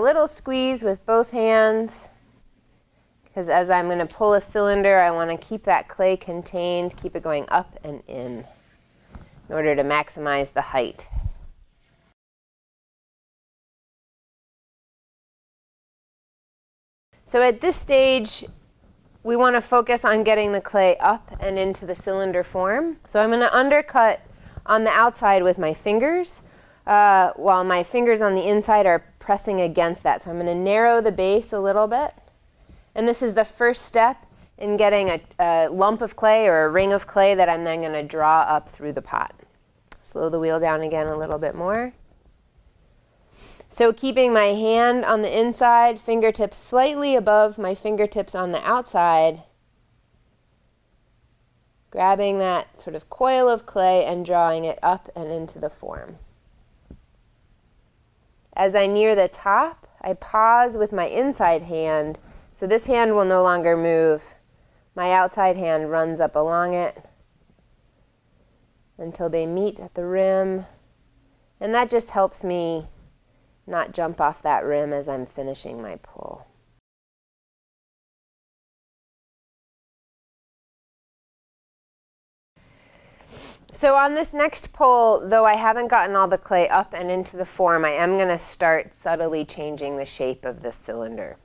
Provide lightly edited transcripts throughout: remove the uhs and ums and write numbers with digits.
little squeeze with both hands, because as I'm going to pull a cylinder, I want to keep that clay contained, keep it going up and in order to maximize the height. So at this stage, we want to focus on getting the clay up and into the cylinder form. So I'm going to undercut on the outside with my fingers, while my fingers on the inside are pressing against that. So I'm going to narrow the base a little bit. And this is the first step in getting a lump of clay or a ring of clay that I'm then going to draw up through the pot. Slow the wheel down again a little bit more. So keeping my hand on the inside, fingertips slightly above my fingertips on the outside, grabbing that sort of coil of clay and drawing it up and into the form. As I near the top, I pause with my inside hand, so this hand will no longer move. My outside hand runs up along it until they meet at the rim, and that just helps me not jump off that rim as I'm finishing my pull. So on this next pull, though I haven't gotten all the clay up and into the form, I am going to start subtly changing the shape of this cylinder.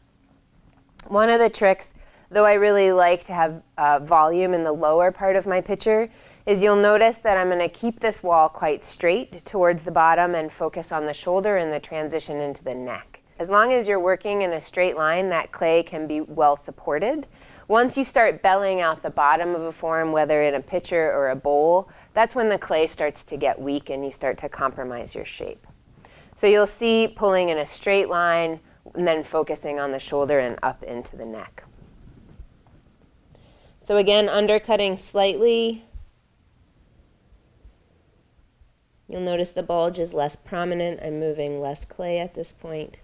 One of the tricks, though I really like to have volume in the lower part of my pitcher, is you'll notice that I'm going to keep this wall quite straight towards the bottom and focus on the shoulder and the transition into the neck. As long as you're working in a straight line, that clay can be well supported. Once you start belling out the bottom of a form, whether in a pitcher or a bowl, that's when the clay starts to get weak and you start to compromise your shape. So you'll see pulling in a straight line and then focusing on the shoulder and up into the neck. So again, undercutting slightly. You'll notice the bulge is less prominent. I'm moving less clay at this point.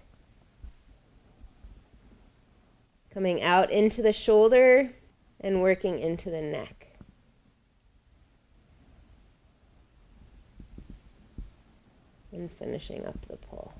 Coming out into the shoulder and working into the neck. And finishing up the pull.